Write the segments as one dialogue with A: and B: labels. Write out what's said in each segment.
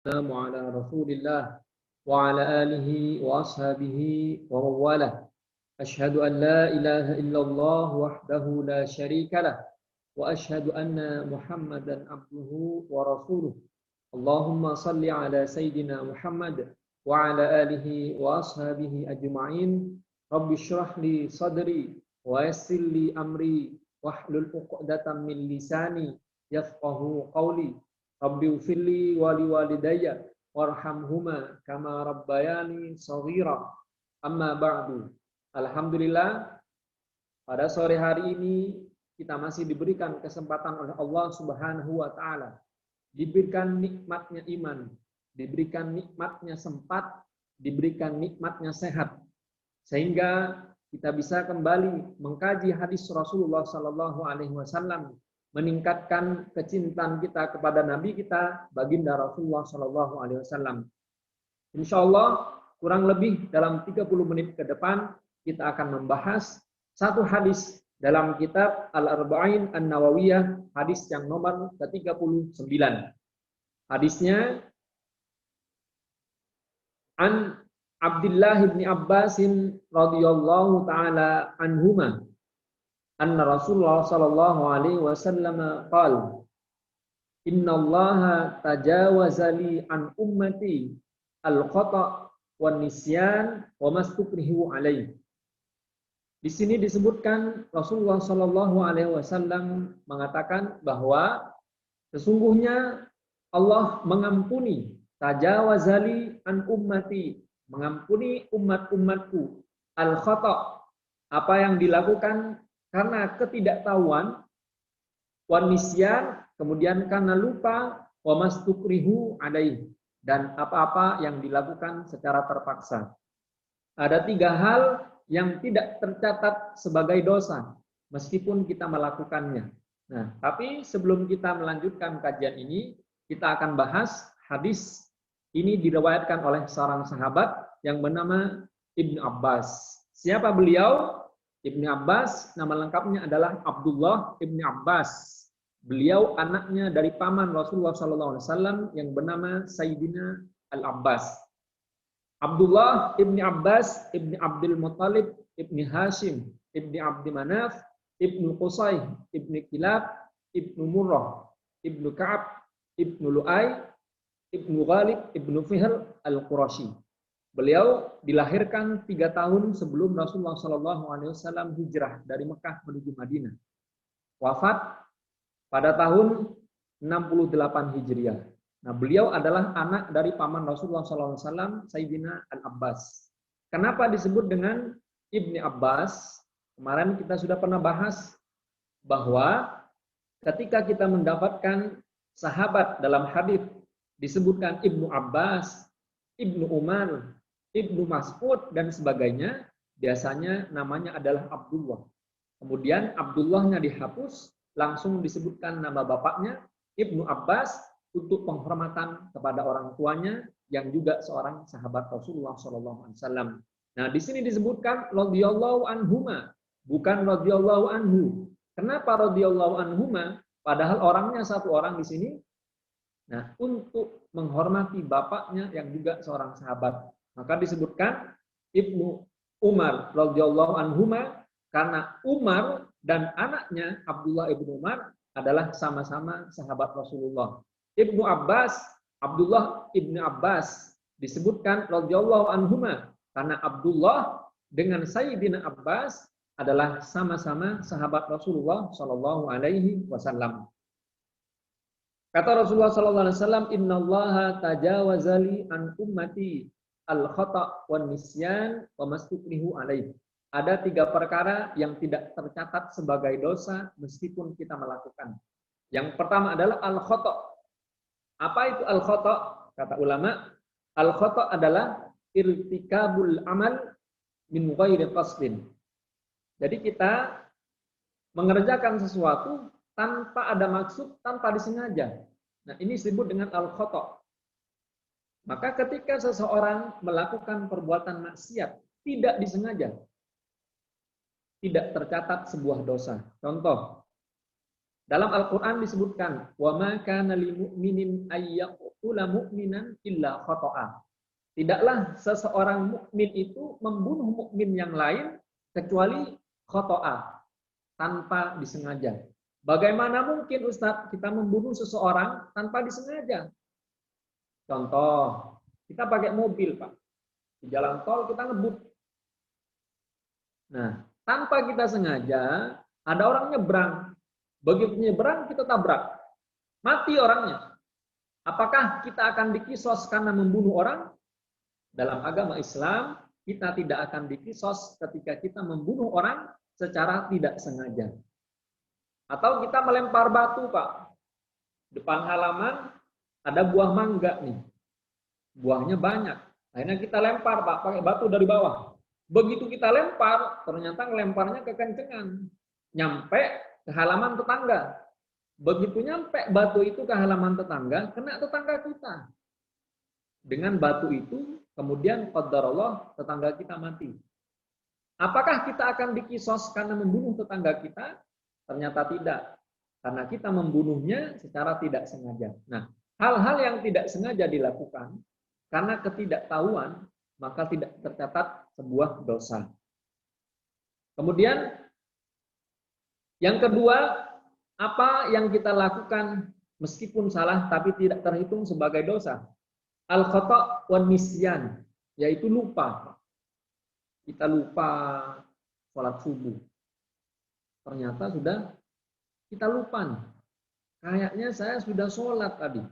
A: Assalamu ala Rasulillah wa ala alihi wa ashabihi wa mawalah. Ashhadu an la ilaha illallah wahdahu la syarika lah wa ashhadu anna Muhammadan abduhu wa rasuluh. Allahumma salli ala sayyidina Muhammad wa ala alihi wa ashabihi ajma'in. Rabbi shrah li sadri wa yassir li amri wahlul 'uqdatam min lisani yafqahu qawli. Rabbi ufirli wali walidayya warhamhuma kama rabbayani shaghira. Amma ba'du. Alhamdulillah, pada sore hari ini kita masih diberikan kesempatan oleh Allah Subhanahu wa taala. Diberikan nikmatnya iman, diberikan nikmatnya sempat, diberikan nikmatnya sehat. Sehingga kita bisa kembali mengkaji hadis Rasulullah sallallahu alaihi wasallam, meningkatkan kecintaan kita kepada Nabi kita, baginda Rasulullah Shallallahu Alaihi Wasallam. Insya Allah kurang lebih dalam 30 menit ke depan kita akan membahas satu hadis dalam kitab Al-Arba'in An-Nawawiyah, hadis yang nomor ke-39. Hadisnya an Abdullah bin Abbasin radhiyallahu taala anhuma anna Rasulullah sallallahu alaihi wasallam qala innallaha tajawaza li an ummati al-khata' wan nisyan wa mastukrihu alaihi. Di sini disebutkan Rasulullah sallallahu alaihi wasallam mengatakan bahwa sesungguhnya Allah mengampuni, tajawaza li an ummati, mengampuni umat-umatku, al-khata', apa yang dilakukan karena ketidaktahuan, wanisyan, kemudian karena lupa, wa mastukrihu alaih, dan apa-apa yang dilakukan secara terpaksa. Ada 3 hal yang tidak tercatat sebagai dosa meskipun kita melakukannya. Nah, tapi sebelum kita melanjutkan kajian ini, kita akan bahas hadis ini diriwayatkan oleh seorang sahabat yang bernama Ibnu Abbas. Siapa beliau? Ibnu Abbas, nama lengkapnya adalah Abdullah Ibnu Abbas. Beliau anaknya dari paman Rasulullah SAW yang bernama Sayyidina Al-Abbas. Abdullah Ibnu Abbas, Ibnu Abdul Muttalib, Ibnu Hashim, Ibnu Abdi Manaf, Ibnu Qusay, Ibnu Kilab, Ibnu Murrah, Ibnu Ka'ab, Ibnu Lu'ay, Ibnu Ghalib, Ibnu Fihl Al-Qurashi. Beliau dilahirkan 3 tahun sebelum Rasulullah SAW hijrah dari Mekah menuju Madinah. Wafat pada tahun 68 Hijriah. Nah, beliau adalah anak dari paman Rasulullah SAW, Sayyidina Al-Abbas. Kenapa disebut dengan Ibni Abbas? Kemarin kita sudah pernah bahas bahwa ketika kita mendapatkan sahabat dalam hadis disebutkan Ibnu Abbas, Ibnu Umar, Ibnu Mas'ud dan sebagainya, biasanya namanya adalah Abdullah. Kemudian Abdullahnya dihapus, langsung disebutkan nama bapaknya Ibnu Abbas untuk penghormatan kepada orang tuanya yang juga seorang sahabat Rasulullah SAW. Nah, di sini disebutkan radhiyallahu anhuma, bukan radhiyallahu anhu. Kenapa radhiyallahu anhuma? Padahal orangnya satu orang di sini. Nah, untuk menghormati bapaknya yang juga seorang sahabat, maka disebutkan Ibnu Umar radhiyallahu anhuma, karena Umar dan anaknya Abdullah ibnu Umar adalah sama-sama sahabat Rasulullah. Ibnu Abbas, Abdullah ibnu Abbas disebutkan radhiyallahu anhuma karena Abdullah dengan Sayyidina Abbas adalah sama-sama sahabat Rasulullah sallallahu alaihi wasallam. Kata Rasulullah sallallahu alaihi wasallam, "Innallaha tajawaza li an ummati al-khata' wan nisyan wa mastukrihu alaihi." Ada 3 perkara yang tidak tercatat sebagai dosa meskipun kita melakukan. Yang pertama adalah al-khata'. Apa itu al-khata'? Kata ulama, al-khata' adalah irtikabul amal min ghairi qasdin. Jadi kita mengerjakan sesuatu tanpa ada maksud, tanpa disengaja. Nah, ini disebut dengan al-khata'. Maka ketika seseorang melakukan perbuatan maksiat tidak disengaja, tidak tercatat sebuah dosa. Contoh, Dalam Al-Quran disebutkan, wa ma kana lil mu'minin ay yaqtula mu'minan illa khata'a. Tidaklah seseorang mukmin itu membunuh mukmin yang lain kecuali khata'a, tanpa disengaja. Bagaimana mungkin Ustaz kita membunuh seseorang tanpa disengaja? Contoh, kita pakai mobil, Pak. Di jalan tol kita ngebut. Nah, tanpa kita sengaja, ada orang nyebrang. Begitu nyebrang, kita tabrak. Mati orangnya. Apakah kita akan dikisos karena membunuh orang? Dalam agama Islam, kita tidak akan dikisos ketika kita membunuh orang secara tidak sengaja. Atau kita melempar batu, Pak. Depan halaman ada buah mangga nih. Buahnya banyak. Akhirnya kita lempar, Pak, pakai batu dari bawah. Begitu kita lempar, ternyata ngelemparnya kekencengan. Nyampe ke halaman tetangga. Begitu nyampe batu itu ke halaman tetangga, kena tetangga kita. Dengan batu itu, kemudian qadarullah tetangga kita mati. Apakah kita akan dikisos karena membunuh tetangga kita? Ternyata tidak. Karena kita membunuhnya secara tidak sengaja. Nah, hal-hal yang tidak sengaja dilakukan karena ketidaktahuan, maka tidak tercatat sebuah dosa. Kemudian, yang kedua, apa yang kita lakukan meskipun salah tapi tidak terhitung sebagai dosa? Al-khata' wan nisyan, yaitu lupa. Kita lupa sholat subuh. Ternyata sudah kita lupa nih. Kayaknya saya sudah sholat tadi.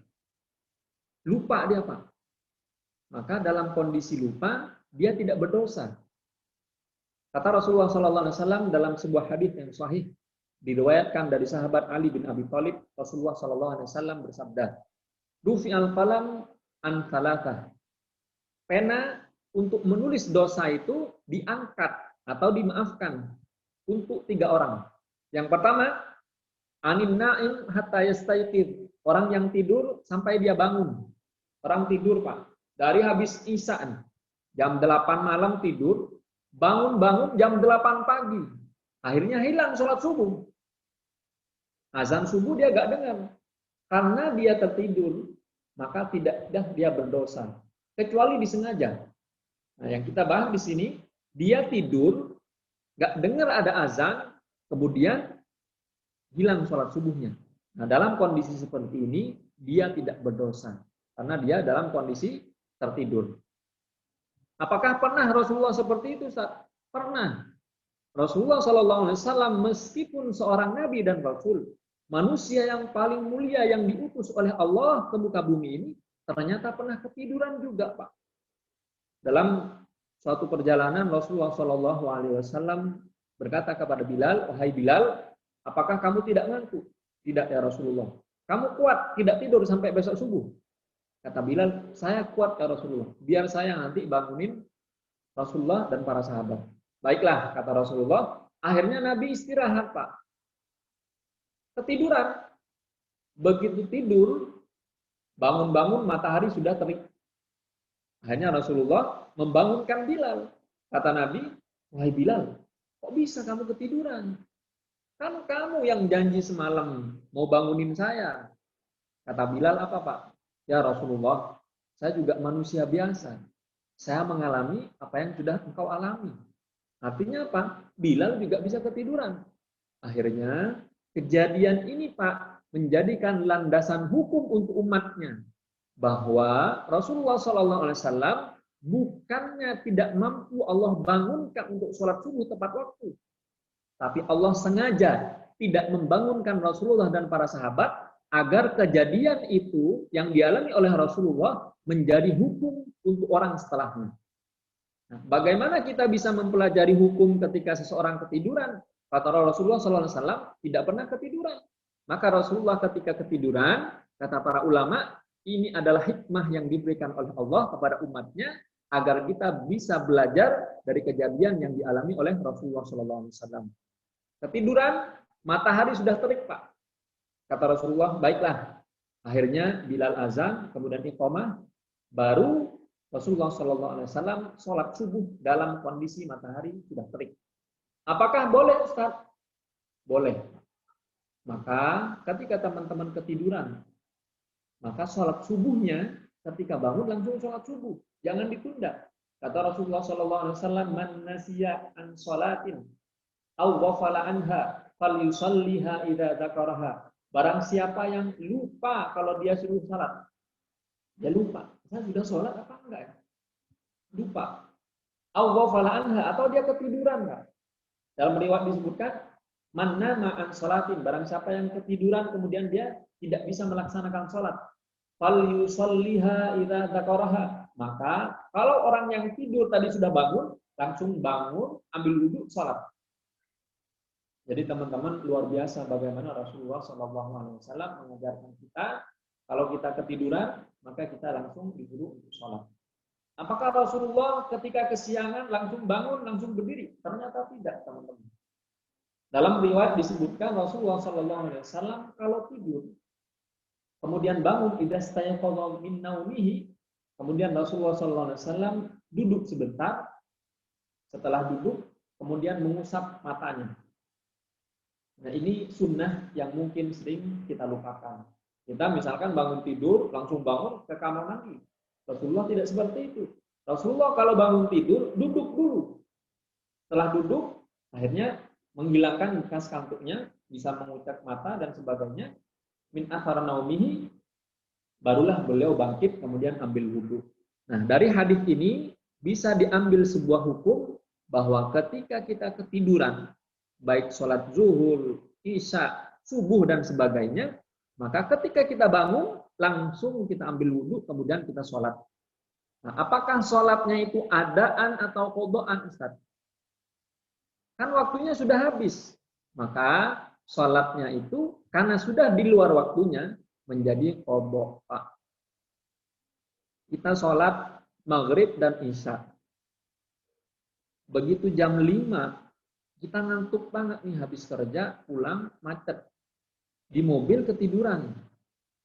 A: Lupa dia, Pak. Maka dalam kondisi lupa, dia tidak berdosa. Kata Rasulullah SAW dalam sebuah hadis yang sahih, diriwayatkan dari sahabat Ali bin Abi Thalib, Rasulullah SAW bersabda, "Rufi'al qalam an thalathah." Pena untuk menulis dosa itu diangkat atau dimaafkan untuk 3 orang. Yang pertama, anin na'im hatta yastayqidh. Orang yang tidur sampai dia bangun. Orang tidur, Pak. Dari habis Isya, jam 8 malam tidur, bangun-bangun jam 8 pagi. Akhirnya hilang sholat subuh. Azan subuh dia gak dengar. Karena dia tertidur, maka tidak dia berdosa. Kecuali disengaja. Nah, yang kita bahas di sini, dia tidur, gak dengar ada azan, kemudian hilang sholat subuhnya. Nah, dalam kondisi seperti ini, dia tidak berdosa. Karena dia dalam kondisi tertidur. Apakah pernah Rasulullah seperti itu, Ustaz? Pernah. Rasulullah SAW meskipun seorang nabi dan rasul, manusia yang paling mulia yang diutus oleh Allah ke muka bumi ini, ternyata pernah ketiduran juga, Pak. Dalam suatu perjalanan Rasulullah SAW berkata kepada Bilal, "Wahai Bilal, apakah kamu tidak ngantuk?" "Tidak ya Rasulullah." "Kamu kuat tidak tidur sampai besok subuh?" Kata Bilal, "Saya kuat ya Rasulullah. Biar saya nanti bangunin Rasulullah dan para sahabat." Baiklah, kata Rasulullah. Akhirnya Nabi istirahat, Pak. Ketiduran. Begitu tidur, bangun-bangun matahari sudah terik. Akhirnya Rasulullah membangunkan Bilal. Kata Nabi, "Wahai Bilal, kok bisa kamu ketiduran? Kan kamu yang janji semalam mau bangunin saya." Kata Bilal, "Apa, Pak?" "Ya Rasulullah, saya juga manusia biasa. Saya mengalami apa yang sudah engkau alami." Artinya apa? Bilal juga bisa ketiduran. Akhirnya kejadian ini, Pak, menjadikan landasan hukum untuk umatnya. Bahwa Rasulullah SAW bukannya tidak mampu Allah bangunkan untuk sholat subuh tepat waktu. Tapi Allah sengaja tidak membangunkan Rasulullah dan para sahabat agar kejadian itu yang dialami oleh Rasulullah menjadi hukum untuk orang setelahnya. Nah, bagaimana kita bisa mempelajari hukum ketika seseorang ketiduran? Kata Rasulullah SAW tidak pernah ketiduran. Maka Rasulullah ketika ketiduran, kata para ulama, ini adalah hikmah yang diberikan oleh Allah kepada umatnya agar kita bisa belajar dari kejadian yang dialami oleh Rasulullah SAW. Ketiduran, matahari sudah terik, Pak. Kata Rasulullah, baiklah. Akhirnya Bilal azan, kemudian iqamah, baru Rasulullah SAW sholat subuh dalam kondisi matahari sudah terik. Apakah boleh, Ustaz? Boleh. Maka ketika teman-teman ketiduran, maka sholat subuhnya ketika bangun langsung sholat subuh, jangan ditunda. Kata Rasulullah SAW, man nasiya an sholatin aw ghafala anha falyusalliha idza dzakaraha. Barang siapa yang lupa kalau dia suruh salat, dia lupa. Saya sudah sholat apa enggak ya? Lupa. Aw ghafala anha, atau dia ketiduran enggak? Dalam riwayat disebutkan, man nama an sholatin, barang siapa yang ketiduran kemudian dia tidak bisa melaksanakan sholat, falyusalliha idza dzakaraha. Maka kalau orang yang tidur tadi sudah bangun, langsung bangun, ambil wudhu, sholat. Jadi teman-teman, luar biasa bagaimana Rasulullah SAW mengajarkan kita, kalau kita ketiduran, maka kita langsung disuruh untuk sholat. Apakah Rasulullah ketika kesiangan langsung bangun, langsung berdiri? Ternyata tidak, teman-teman. Dalam riwayat disebutkan Rasulullah SAW kalau tidur, kemudian bangun, idza stayaqadha min naumihi, kemudian Rasulullah SAW duduk sebentar, setelah duduk, kemudian mengusap matanya. Nah, ini sunnah yang mungkin sering kita lupakan. Kita misalkan bangun tidur, langsung bangun ke kamar mandi. Rasulullah tidak seperti itu. Rasulullah kalau bangun tidur, duduk dulu. Setelah duduk, akhirnya menghilangkan bekas kantuknya, bisa mengucap mata dan sebagainya. Min athar naumihi, barulah beliau bangkit, kemudian ambil wudhu. Nah, dari hadis ini bisa diambil sebuah hukum bahwa ketika kita ketiduran, baik sholat zuhur, isya, subuh, dan sebagainya, maka ketika kita bangun, langsung kita ambil wudhu, kemudian kita sholat. Nah, apakah sholatnya itu adaan atau qodaan, Ustaz? Kan waktunya sudah habis. Maka sholatnya itu, karena sudah di luar waktunya, menjadi qodha. Kita sholat maghrib dan isya. Begitu jam 5, kita ngantuk banget nih, habis kerja, pulang, macet. Di mobil ketiduran.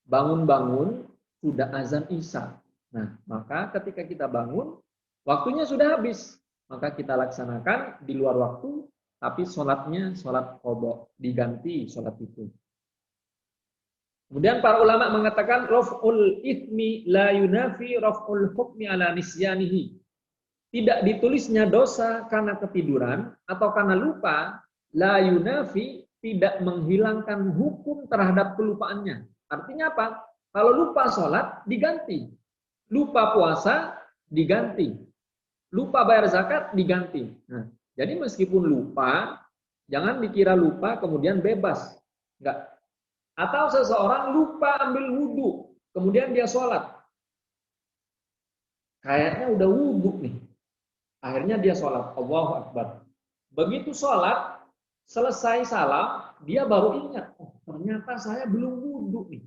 A: Bangun-bangun, sudah azan isya. Nah, maka ketika kita bangun, waktunya sudah habis. Maka kita laksanakan di luar waktu, tapi sholatnya sholat qodha, diganti sholat itu. Kemudian para ulama mengatakan, raf'ul ithmi la yunafi raf'ul hukmi ala nisyanihi. Tidak ditulisnya dosa karena ketiduran atau karena lupa, la yunafi, tidak menghilangkan hukum terhadap kelupaannya. Artinya apa? Kalau lupa sholat, diganti. Lupa puasa, diganti. Lupa bayar zakat, diganti. Nah, jadi meskipun lupa, jangan dikira lupa kemudian bebas. Enggak. Atau seseorang lupa ambil wudhu, kemudian dia sholat. Kayaknya udah wudhu nih. Akhirnya dia sholat, Allahu Akbar. Begitu sholat, selesai salam, dia baru ingat, oh ternyata saya belum wudhu nih.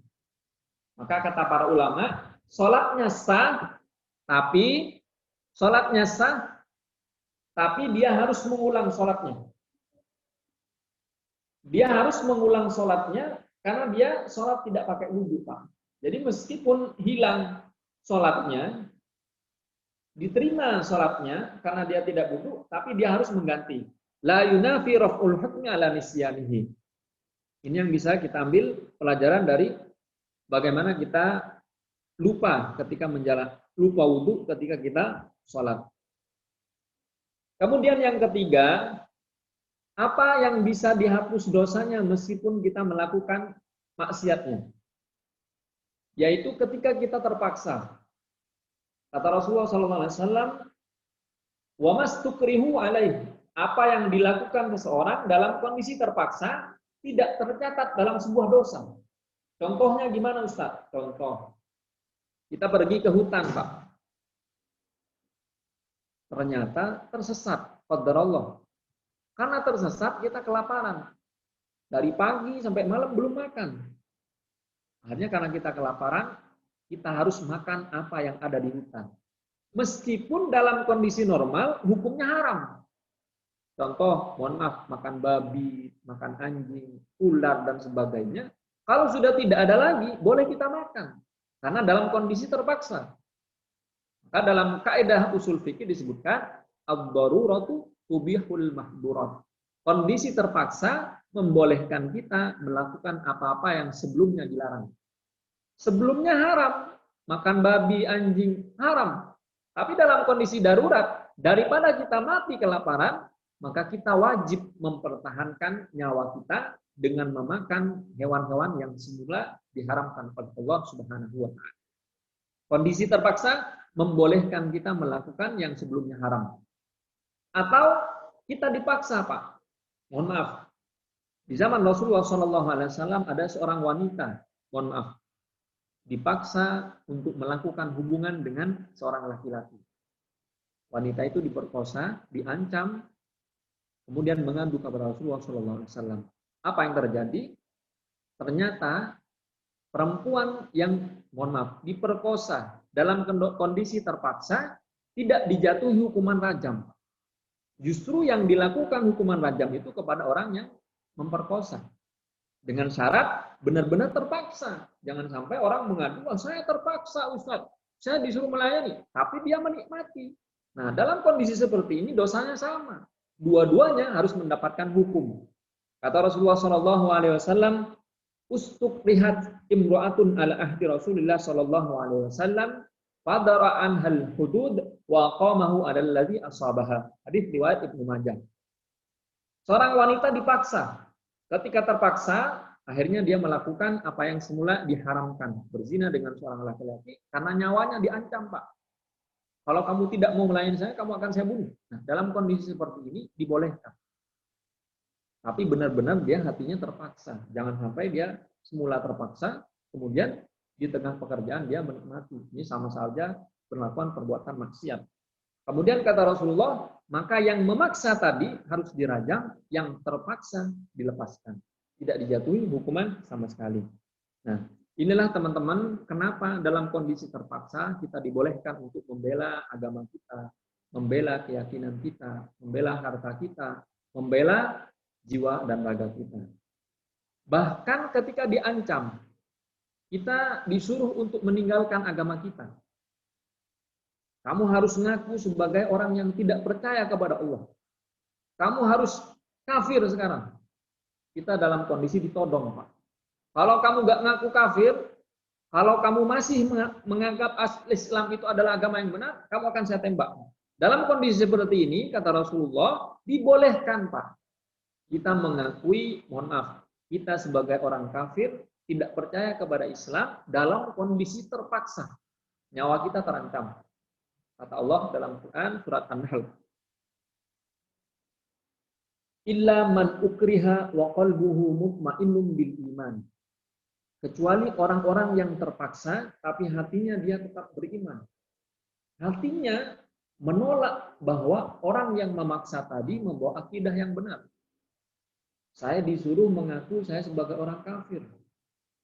A: Maka kata para ulama, sholatnya sah, tapi dia harus mengulang sholatnya. Dia harus mengulang sholatnya, karena dia sholat tidak pakai wudhu, Pak. Jadi meskipun hilang sholatnya, diterima sholatnya karena dia tidak wudhu, tapi dia harus mengganti. La yunafi raf'ul hukmi ala nisyanihi. Ini yang bisa kita ambil pelajaran dari bagaimana kita lupa ketika lupa wudhu ketika kita sholat. Kemudian yang ketiga, apa yang bisa dihapus dosanya meskipun kita melakukan maksiatnya? Yaitu ketika kita terpaksa. Kata Rasulullah SAW, wa mastukrihu alaih, apa yang dilakukan seseorang dalam kondisi terpaksa tidak tercatat dalam sebuah dosa. Contohnya gimana, Ustaz? Contoh, kita pergi ke hutan, Pak. Ternyata tersesat, qadarullah. Karena tersesat kita kelaparan. Dari pagi sampai malam belum makan. Akhirnya karena kita kelaparan, kita harus makan apa yang ada di hutan. Meskipun dalam kondisi normal, hukumnya haram. Contoh, mohon maaf, makan babi, makan anjing, ular, dan sebagainya. Kalau sudah tidak ada lagi, boleh kita makan. Karena dalam kondisi terpaksa. Maka dalam kaidah usul fikih disebutkan, ad-daruratu tubihul mahdurat. kondisi terpaksa membolehkan kita melakukan apa-apa yang sebelumnya dilarang. Sebelumnya haram, makan babi, anjing, haram. Tapi dalam kondisi darurat, daripada kita mati kelaparan, maka kita wajib mempertahankan nyawa kita dengan memakan hewan-hewan yang semula diharamkan oleh Allah Subhanahu wa taala. Kondisi terpaksa membolehkan kita melakukan yang sebelumnya haram. Atau kita dipaksa, Pak. Mohon maaf. Di zaman Rasulullah SAW ada seorang wanita, mohon maaf, dipaksa untuk melakukan hubungan dengan seorang laki-laki. Wanita itu diperkosa, diancam, kemudian mengadu kepada Rasulullah SAW. Apa yang terjadi? Ternyata perempuan yang, mohon maaf, diperkosa dalam kondisi terpaksa tidak dijatuhi hukuman rajam. Justru yang dilakukan hukuman rajam itu kepada orang yang memperkosa. Dengan syarat benar-benar terpaksa. Jangan sampai orang mengadu, saya terpaksa Ustaz, saya disuruh melayani, tapi dia menikmati. Nah, dalam kondisi seperti ini dosanya sama. Dua-duanya harus mendapatkan hukum. Kata Rasulullah SAW, "Ustuk lihat imro'atun ala ahdi Rasulullah SAW, fadara'an hal hudud wa qamahu adalladhi asabaha." Hadis riwayat Ibnu Majah. Seorang wanita dipaksa. Ketika terpaksa, akhirnya dia melakukan apa yang semula diharamkan, berzina dengan seorang laki-laki karena nyawanya diancam, Pak. Kalau kamu tidak mau melayani saya, kamu akan saya bunuh. Nah, dalam kondisi seperti ini dibolehkan. Tapi benar-benar dia hatinya terpaksa. Jangan sampai dia semula terpaksa, kemudian di tengah pekerjaan dia menikmati. Ini sama saja melakukan perbuatan maksiat. Kemudian kata Rasulullah, maka yang memaksa tadi harus dirajam, yang terpaksa dilepaskan. Tidak dijatuhi hukuman sama sekali. Nah, inilah teman-teman kenapa dalam kondisi terpaksa kita dibolehkan untuk membela agama kita, membela keyakinan kita, membela harta kita, membela jiwa dan raga kita. Bahkan ketika diancam, kita disuruh untuk meninggalkan agama kita. Kamu harus ngaku sebagai orang yang tidak percaya kepada Allah. Kamu harus kafir sekarang. Kita dalam kondisi ditodong, Pak. Kalau kamu nggak ngaku kafir, kalau kamu masih menganggap Islam itu adalah agama yang benar, kamu akan saya tembak. Dalam kondisi seperti ini, kata Rasulullah, dibolehkan, Pak. Kita mengakui, mohon maaf, kita sebagai orang kafir tidak percaya kepada Islam dalam kondisi terpaksa. Nyawa kita terancam. Kata Allah dalam Quran surat An-Nahl, "Illa man ukriha wa qalbuhu mutmainnun bil iman." Kecuali orang-orang yang terpaksa tapi hatinya dia tetap beriman. Hatinya menolak bahwa orang yang memaksa tadi membawa akidah yang benar. Saya disuruh mengaku saya sebagai orang kafir.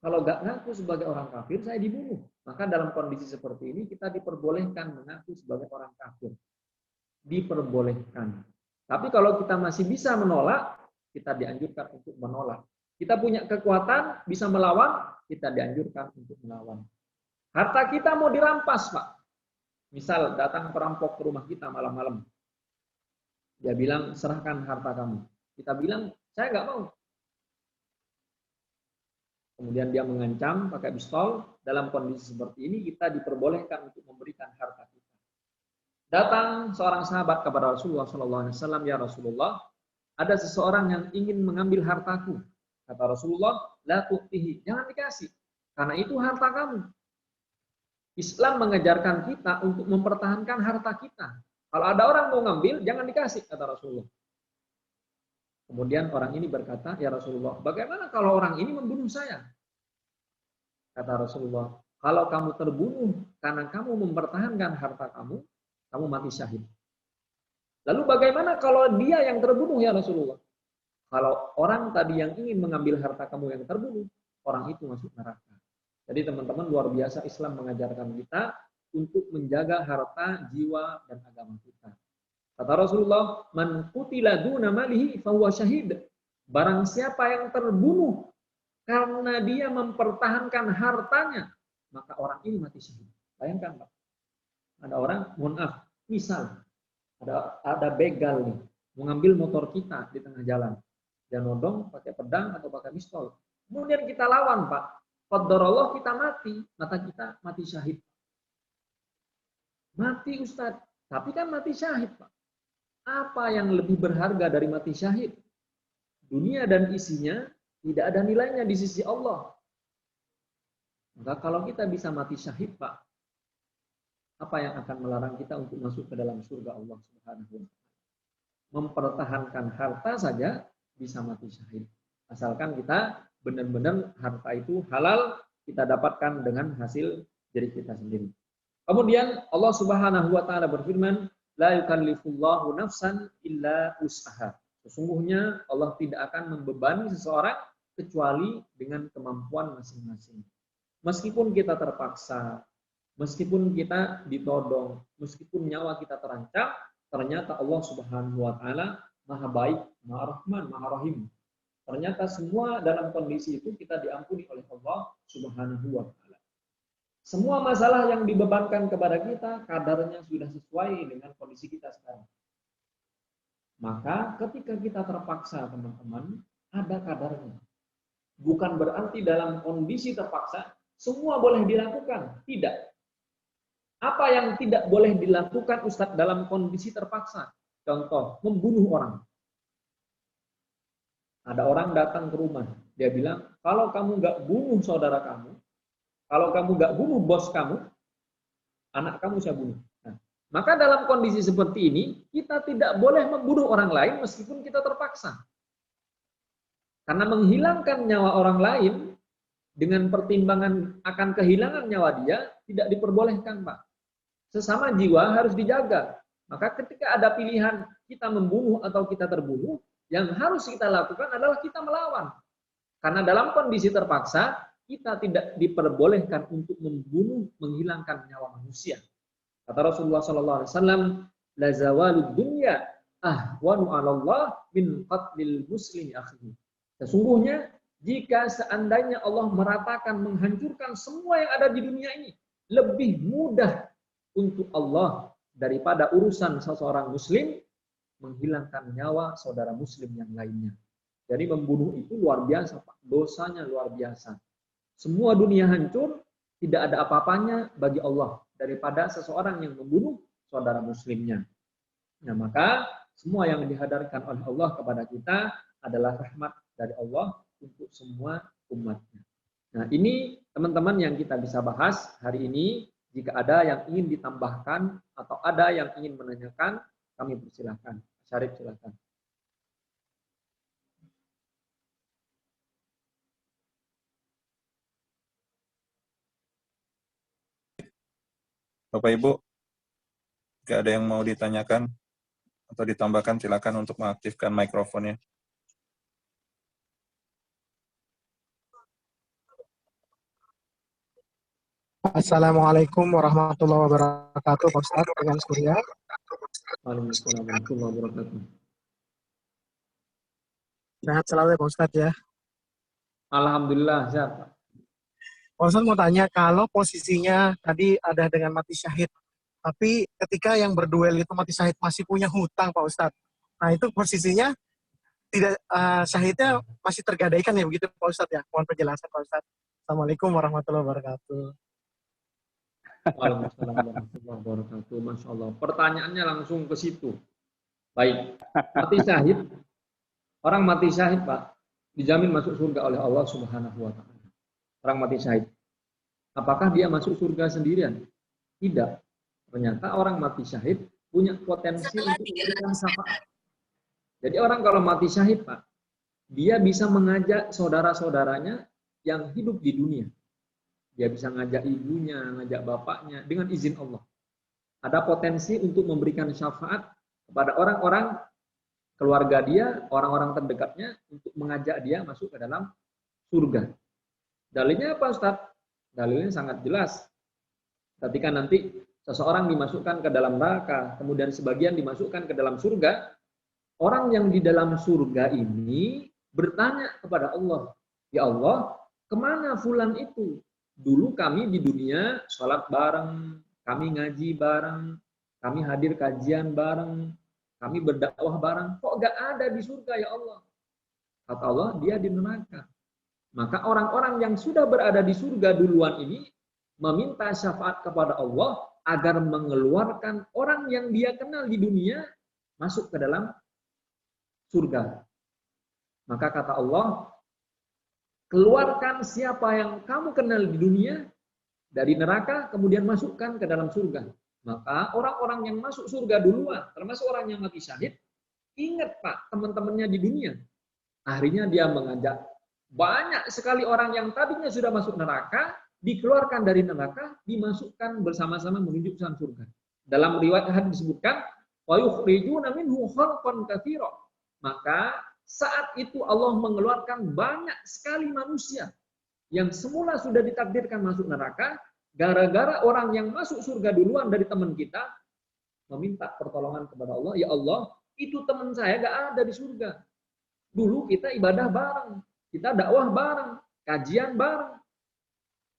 A: Kalau nggak ngaku sebagai orang kafir, saya dibunuh. Maka dalam kondisi seperti ini kita diperbolehkan mengaku sebagai orang kafir. Diperbolehkan. Tapi kalau kita masih bisa menolak, kita dianjurkan untuk menolak. Kita punya kekuatan, bisa melawan, kita dianjurkan untuk melawan. Harta kita mau dirampas, Pak. Misal datang perampok ke rumah kita malam-malam. Dia bilang, serahkan harta kamu. Kita bilang, saya nggak mau. Kemudian dia mengancam pakai pistol. Dalam kondisi seperti ini kita diperbolehkan untuk memberikan harta kita. Datang seorang sahabat kepada Rasulullah SAW, "Ya Rasulullah, ada seseorang yang ingin mengambil hartaku." Kata Rasulullah, "La tu'tihi." Jangan dikasih, karena itu harta kamu. Islam mengajarkan kita untuk mempertahankan harta kita. Kalau ada orang mau ngambil, jangan dikasih, kata Rasulullah. Kemudian orang ini berkata, "Ya Rasulullah, bagaimana kalau orang ini membunuh saya?" Kata Rasulullah, "Kalau kamu terbunuh karena kamu mempertahankan harta kamu, kamu mati syahid." Lalu bagaimana kalau dia yang terbunuh, ya Rasulullah? Kalau orang tadi yang ingin mengambil harta kamu yang terbunuh, orang itu masuk neraka. Jadi teman-teman, luar biasa Islam mengajarkan kita untuk menjaga harta, jiwa, dan agama kita. Kata Rasulullah, "Man qutila duna malihi fahuwa syahid." Barang siapa yang terbunuh karena dia mempertahankan hartanya, maka orang ini mati syahid. Bayangkan, Pak. Ada orang, mohon maaf, misal ada begal nih. mengambil motor kita di tengah jalan. Dia nodong pakai pedang atau pakai pistol. Kemudian kita lawan, Pak. Qadarullah kita mati, mata kita mati syahid. Mati Ustaz, tapi kan mati syahid, Pak. Apa yang lebih berharga dari mati syahid? Dunia dan isinya tidak ada nilainya di sisi Allah. Maka kalau kita bisa mati syahid, Pak, apa yang akan melarang kita untuk masuk ke dalam surga Allah Subhanahu wa taala? Mempertahankan harta saja bisa mati syahid. Asalkan kita benar-benar harta itu halal, kita dapatkan dengan hasil diri kita sendiri. Kemudian Allah Subhanahu wa taala berfirman, la yukallifullahu nafsan illa wus'aha. Sesungguhnya Allah tidak akan membebani seseorang kecuali dengan kemampuan masing-masing. Meskipun kita terpaksa, meskipun kita ditodong, meskipun nyawa kita terancam, ternyata Allah Subhanahu wa taala Maha baik, Maha Rahman, Maha Rahim. Ternyata semua dalam kondisi itu kita diampuni oleh Allah Subhanahu wa taala. Semua masalah yang dibebankan kepada kita kadarnya sudah sesuai dengan kondisi kita sekarang. Maka ketika kita terpaksa, teman-teman, ada kadarnya. Bukan berarti dalam kondisi terpaksa semua boleh dilakukan. Tidak. Apa yang tidak boleh dilakukan Ustadz dalam kondisi terpaksa? Contoh, membunuh orang. Ada orang datang ke rumah. Dia bilang, kalau kamu nggak bunuh saudara kamu, kalau kamu nggak bunuh bos kamu, anak kamu saya bunuh. Nah, maka dalam kondisi seperti ini, kita tidak boleh membunuh orang lain meskipun kita terpaksa. Karena menghilangkan nyawa orang lain dengan pertimbangan akan kehilangan nyawa dia, tidak diperbolehkan, Pak. Sesama jiwa harus dijaga. Maka ketika ada pilihan kita membunuh atau kita terbunuh, yang harus kita lakukan adalah kita melawan. Karena dalam kondisi terpaksa, kita tidak diperbolehkan untuk membunuh, menghilangkan nyawa manusia. Kata Rasulullah SAW, la zawalud dunya ahwanu 'alallah min qatlil muslimi akhihi. Sesungguhnya jika seandainya Allah meratakan, menghancurkan semua yang ada di dunia ini, lebih mudah untuk Allah daripada urusan seseorang muslim menghilangkan nyawa saudara muslim yang lainnya. Jadi membunuh itu luar biasa, Pak. Dosanya luar biasa. Semua dunia hancur, tidak ada apa-apanya bagi Allah daripada seseorang yang membunuh saudara muslimnya. Nah, maka semua yang dihadarkan oleh Allah kepada kita adalah rahmat dari Allah untuk semua umatnya. Nah, ini teman-teman yang kita bisa bahas hari ini. Jika ada yang ingin ditambahkan atau ada yang ingin menanyakan, kami persilahkan. Syarif, silakan.
B: Bapak Ibu, jika ada yang mau ditanyakan atau ditambahkan, silakan untuk mengaktifkan mikrofonnya.
C: Assalamualaikum warahmatullahi wabarakatuh, Pak Ustaz, dengan Surya.
A: Waalaikumsalam warahmatullahi wabarakatuh.
C: Sehat selalu ya, Pak Ustaz ya.
A: Alhamdulillah, sehat, Pak.
C: Pak Ustaz mau tanya, kalau posisinya tadi ada dengan mati syahid, tapi ketika yang berduel itu mati syahid masih punya hutang, Pak Ustaz. Nah, itu posisinya tidak syahidnya masih tergadaikan ya begitu, Pak Ustaz ya. Mohon penjelasan, Pak Ustaz. Assalamualaikum warahmatullahi wabarakatuh.
A: Waalaikumsalam warahmatullahi wabarakatuh. Masya Allah. Pertanyaannya langsung ke situ. Baik. Mati syahid. Orang mati syahid, Pak, dijamin masuk surga oleh Allah Subhanahu wa taala. Orang mati syahid. Apakah dia masuk surga sendirian? Tidak. Ternyata orang mati syahid punya potensi untuk memberikan syafaat. Jadi orang kalau mati syahid, Pak, dia bisa mengajak saudara-saudaranya yang hidup di dunia. Dia bisa ngajak ibunya, ngajak bapaknya dengan izin Allah. Ada potensi untuk memberikan syafaat kepada orang-orang keluarga dia, orang-orang terdekatnya untuk mengajak dia masuk ke dalam surga. Dalilnya apa, Ustaz? Dalilnya sangat jelas. Ketika nanti seseorang dimasukkan ke dalam neraka, kemudian sebagian dimasukkan ke dalam surga, orang yang di dalam surga ini bertanya kepada Allah, "Ya Allah, kemana fulan itu? Dulu kami di dunia sholat bareng, kami ngaji bareng, kami hadir kajian bareng, kami berdakwah bareng, kok gak ada di surga ya Allah? Kata Allah, dia di neraka. Maka orang-orang yang sudah berada di surga duluan ini meminta syafaat kepada Allah agar mengeluarkan orang yang dia kenal di dunia masuk ke dalam surga. Maka kata Allah, keluarkan siapa yang kamu kenal di dunia dari neraka, kemudian masukkan ke dalam surga. Maka orang-orang yang masuk surga duluan, termasuk orang yang mati syahid, ingat Pak, teman-temannya di dunia. Akhirnya dia mengajak banyak sekali orang yang tadinya sudah masuk neraka, dikeluarkan dari neraka, dimasukkan bersama-sama menuju ke surga. Dalam riwayat hadis disebutkan, wa yukhrijuna minhu khalqan katsira. Maka saat itu Allah mengeluarkan banyak sekali manusia yang semula sudah ditakdirkan masuk neraka, gara-gara orang yang masuk surga duluan dari teman kita meminta pertolongan kepada Allah, ya Allah, itu teman saya gak ada di surga. Dulu kita ibadah bareng, kita dakwah bareng, kajian bareng.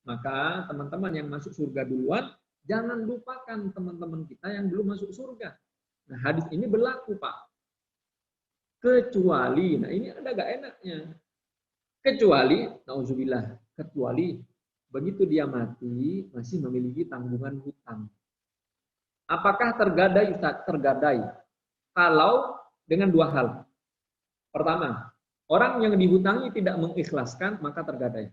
A: Maka teman-teman yang masuk surga duluan, jangan lupakan teman-teman kita yang belum masuk surga. Nah, hadis ini berlaku, Pak. Kecuali, nah ini ada gak enaknya. Kecuali, na'udzubillah, kecuali begitu dia mati masih memiliki tanggungan hutang. Apakah tergadai? Tergadai. Kalau dengan dua hal. Pertama, orang yang dihutangi tidak mengikhlaskan, maka tergadai.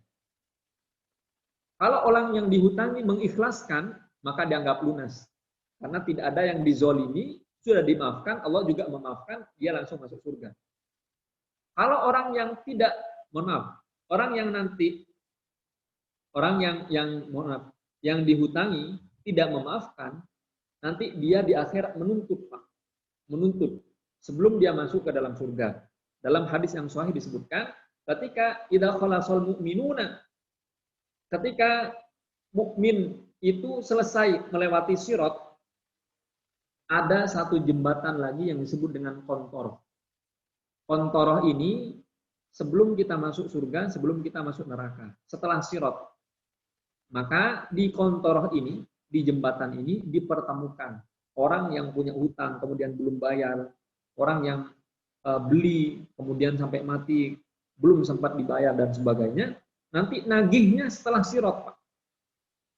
A: Kalau orang yang dihutangi mengikhlaskan, maka dianggap lunas. Karena tidak ada yang dizolimi, sudah dimaafkan, Allah juga memaafkan, dia langsung masuk surga. Kalau orang yang tidak, orang yang nanti, yang dihutangi tidak memaafkan, nanti dia di akhirat menuntut, Pak. Menuntut sebelum dia masuk ke dalam surga. Dalam hadis yang sahih disebutkan, ketika idza khalasal mu'minuna, ketika mukmin itu selesai melewati sirat, ada satu jembatan lagi yang disebut dengan kontoroh. Kontoroh ini sebelum kita masuk surga, sebelum kita masuk neraka, setelah sirat. Maka di kontoroh ini, di jembatan ini dipertemukan orang yang punya hutang kemudian belum bayar, orang yang beli kemudian sampai mati belum sempat dibayar dan sebagainya, nanti nagihnya setelah sirat, Pak.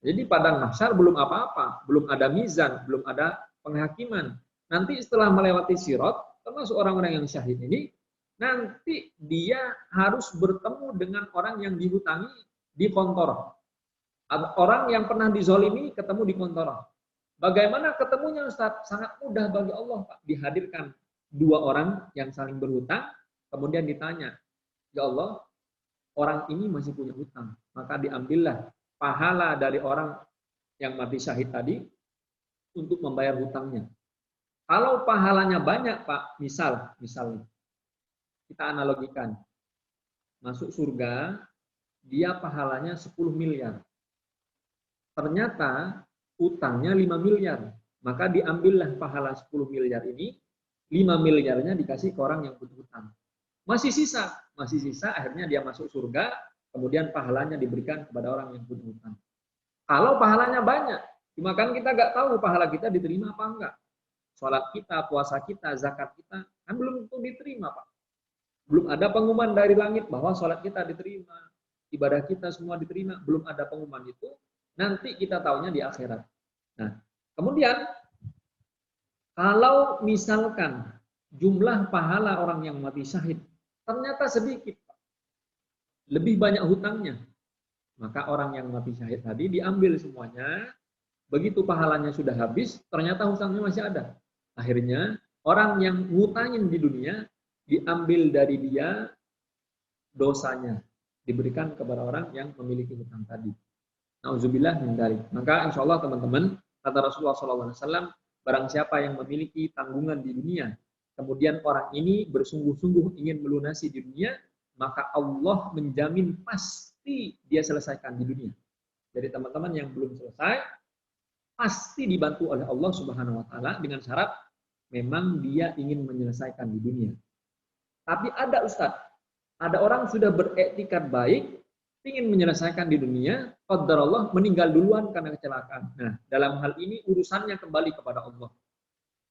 A: Jadi padang mahsyar belum apa-apa, belum ada mizan, belum ada penghakiman. Nanti setelah melewati sirat, termasuk orang-orang yang syahid ini, nanti dia harus bertemu dengan orang yang dihutangi di kontoroh. Orang yang pernah dizolimi ketemu di kontoroh. Bagaimana ketemunya, Ustaz? Sangat mudah bagi Allah, Pak. Dihadirkan dua orang yang saling berhutang, kemudian ditanya, ya Allah, orang ini masih punya hutang. Maka diambillah pahala dari orang yang mati syahid tadi untuk membayar hutangnya. Kalau pahalanya banyak, Pak, misalnya, kita analogikan, masuk surga, dia pahalanya 10 miliar. Ternyata utangnya 5 miliar. Maka diambillah pahala 10 miliar ini, 5 miliarnya dikasih ke orang yang punya hutang. Masih sisa, akhirnya dia masuk surga, kemudian pahalanya diberikan kepada orang yang punya hutang. Kalau pahalanya banyak, cuma kan kita nggak tahu pahala kita diterima apa enggak. Sholat kita, puasa kita, zakat kita, kan belum tentu diterima, Pak. Belum ada pengumuman dari langit bahwa sholat kita diterima, ibadah kita semua diterima, belum ada pengumuman itu, nanti kita tahunya di akhirat. Nah, kemudian kalau misalkan jumlah pahala orang yang mati syahid ternyata sedikit, lebih banyak hutangnya, maka orang yang mati syahid tadi diambil semuanya. Begitu pahalanya sudah habis, ternyata hutangnya masih ada. Akhirnya orang yang ngutangin di dunia diambil dari dia dosanya, diberikan kepada orang yang memiliki hutang tadi. Nauzubillah min dzalik. Maka insya Allah teman-teman, kata Rasulullah SAW, barang siapa yang memiliki tanggungan di dunia, kemudian orang ini bersungguh-sungguh ingin melunasi di dunia, maka Allah menjamin pasti dia selesaikan di dunia. Jadi teman-teman yang belum selesai, pasti dibantu oleh Allah Subhanahu wa Ta'ala dengan syarat memang dia ingin menyelesaikan di dunia. Tapi ada Ustadz, ada orang sudah beretikat baik, ingin menyelesaikan di dunia, qadarullah meninggal duluan karena kecelakaan. Nah, dalam hal ini urusannya kembali kepada Allah.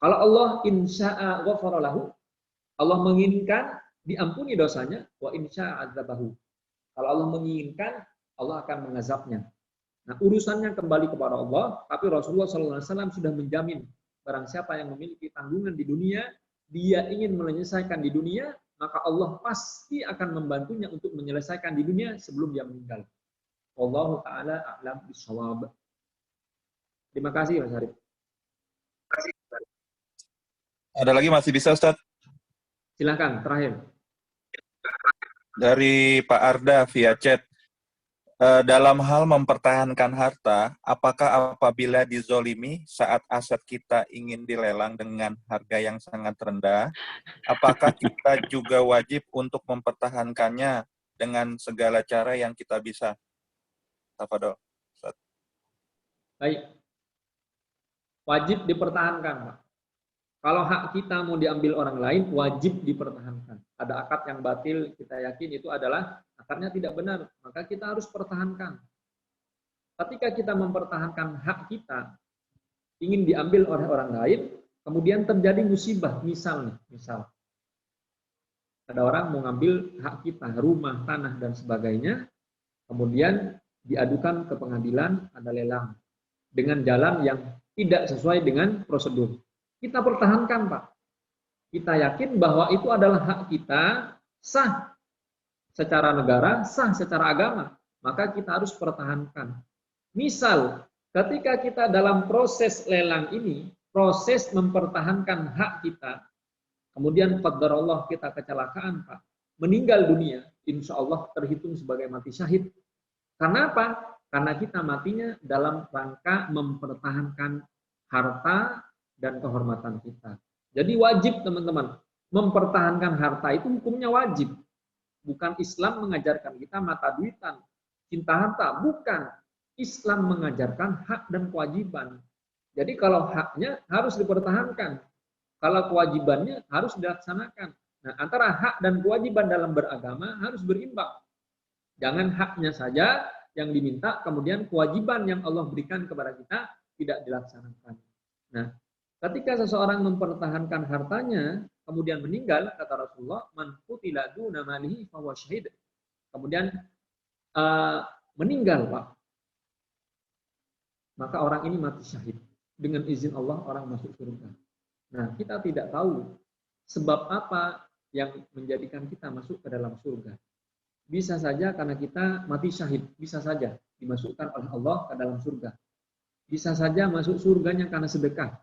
A: Kalau Allah insya'a ghafara lahu, Allah menginginkan diampuni dosanya, wa insya'a adzabahu. Kalau Allah menginginkan, Allah akan mengazabnya. Nah, urusannya kembali kepada Allah, tapi Rasulullah SAW sudah menjamin barang siapa yang memiliki tanggungan di dunia, dia ingin menyelesaikan di dunia, maka Allah pasti akan membantunya untuk menyelesaikan di dunia sebelum dia meninggal. Wallahu ta'ala a'lam bishawab. Terima kasih, Mas Arif.
B: Ada lagi masih bisa, Ustaz?
A: Silakan, terakhir.
B: Dari Pak Arda via chat. Dalam hal mempertahankan harta, apakah apabila dizolimi saat aset kita ingin dilelang dengan harga yang sangat rendah, apakah kita juga wajib untuk mempertahankannya dengan segala cara yang kita bisa? Tafadhol, Ustaz.
A: Baik. Wajib dipertahankan, Pak. Kalau hak kita mau diambil orang lain, wajib dipertahankan. Ada akad yang batil, kita yakin itu adalah akadnya tidak benar, maka kita harus pertahankan. Ketika kita mempertahankan hak kita, ingin diambil oleh orang lain, kemudian terjadi musibah, misal ada orang mau ngambil hak kita, rumah, tanah, dan sebagainya, kemudian diadukan ke pengadilan, ada lelang, dengan jalan yang tidak sesuai dengan prosedur. Kita pertahankan, Pak. Kita yakin bahwa itu adalah hak kita, sah secara negara, sah secara agama. Maka kita harus pertahankan. Misal, ketika kita dalam proses lelang ini, proses mempertahankan hak kita, kemudian qadarullah kita kecelakaan, Pak, meninggal dunia, insya Allah terhitung sebagai mati syahid. Karena apa? Karena kita matinya dalam rangka mempertahankan harta dan kehormatan kita. Jadi wajib, teman-teman, mempertahankan harta itu hukumnya wajib. Bukan Islam mengajarkan kita mata duitan, cinta harta, bukan. Islam mengajarkan hak dan kewajiban. Jadi kalau haknya harus dipertahankan, kalau kewajibannya harus dilaksanakan. Nah, antara hak dan kewajiban dalam beragama harus berimbang. Jangan haknya saja yang diminta, kemudian kewajiban yang Allah berikan kepada kita tidak dilaksanakan. Nah, ketika seseorang mempertahankan hartanya, kemudian meninggal, kata Rasulullah, man qutila duna malihi fahuwa syahid. Kemudian meninggal, Pak. Maka orang ini mati syahid. Dengan izin Allah, orang masuk surga. Nah, kita tidak tahu sebab apa yang menjadikan kita masuk ke dalam surga. Bisa saja karena kita mati syahid, bisa saja dimasukkan oleh Allah ke dalam surga. Bisa saja masuk surganya karena sedekah.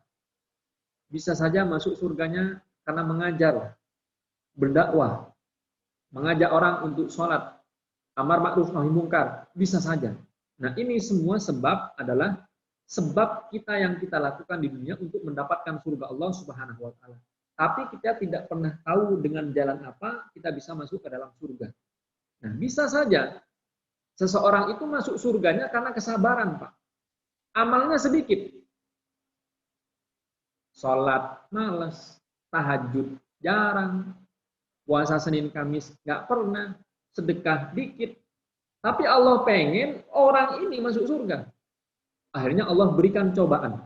A: Bisa saja masuk surganya karena mengajar, berdakwah, mengajak orang untuk sholat, amar ma'ruf nahi mungkar, bisa saja. Nah, ini semua sebab adalah sebab kita yang kita lakukan di dunia untuk mendapatkan surga Allah Subhanahu wa taala. Tapi kita tidak pernah tahu dengan jalan apa kita bisa masuk ke dalam surga. Nah, bisa saja seseorang itu masuk surganya karena kesabaran, Pak. Amalnya sedikit. Sholat malas, tahajud jarang, puasa Senin Kamis nggak pernah, sedekah dikit. Tapi Allah pengen orang ini masuk surga. Akhirnya Allah berikan cobaan.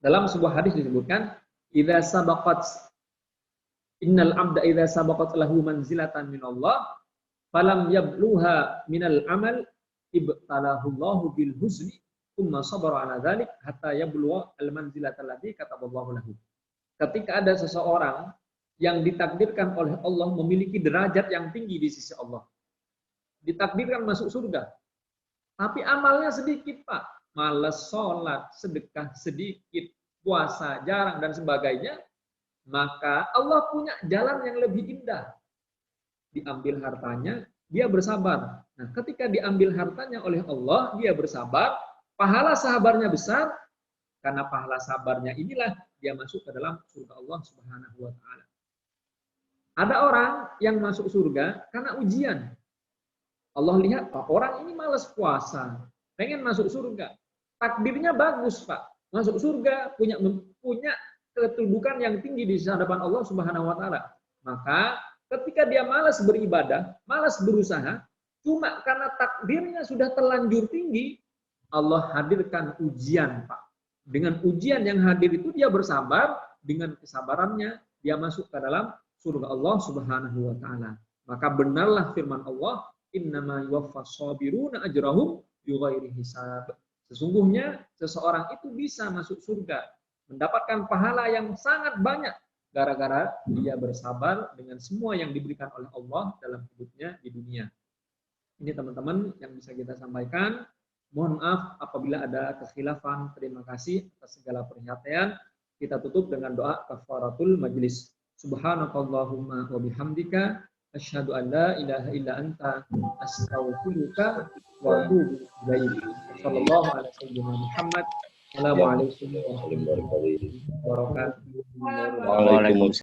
A: Dalam sebuah hadis disebutkan, idza sabaqat innal abda idza sabaqat lahu manzilatan min Allah falam yabluha minal amal ibtalahu Allahu bil huzni thumma sabara ala dzalik hatta yablugha al manzilata allati kataballahu lahu. Ketika ada seseorang yang ditakdirkan oleh Allah memiliki derajat yang tinggi di sisi Allah, ditakdirkan masuk surga, tapi amalnya sedikit, Pak, malas sholat, sedekah sedikit, puasa jarang dan sebagainya, maka Allah punya jalan yang lebih indah. Diambil hartanya, dia bersabar. Nah, ketika diambil hartanya oleh Allah, dia bersabar, pahala sabarnya besar, karena pahala sabarnya inilah dia masuk ke dalam surga Allah Subhanahu wa taala. Ada orang yang masuk surga karena ujian. Allah lihat, Pak, orang ini malas puasa, pengen masuk surga. Takdirnya bagus, Pak. Masuk surga, punya kedudukan yang tinggi di hadapan Allah Subhanahu wa taala. Maka ketika dia malas beribadah, malas berusaha, cuma karena takdirnya sudah terlanjur tinggi, Allah hadirkan ujian, Pak. Dengan ujian yang hadir itu dia bersabar, dengan kesabarannya dia masuk ke dalam surga Allah Subhanahu wa taala. Maka benarlah firman Allah, innama yuwaffas sabiruna ajrahum bighairi hisab. Sesungguhnya seseorang itu bisa masuk surga, mendapatkan pahala yang sangat banyak gara-gara dia bersabar dengan semua yang diberikan oleh Allah dalam hidupnya di dunia. Ini teman-teman yang bisa kita sampaikan. Mohon maaf apabila ada kekhilafan. Terima kasih atas segala perhatian. Kita tutup dengan doa kafaratul majlis. Subhanakallahumma wa bihamdika asyhadu an la ilaha illa anta astaghfiruka wa atubu ilaik. Sallallahu alaihi wasallam Muhammad. Assalamualaikum warahmatullahi wabarakatuh.
D: Waalaikumsalam.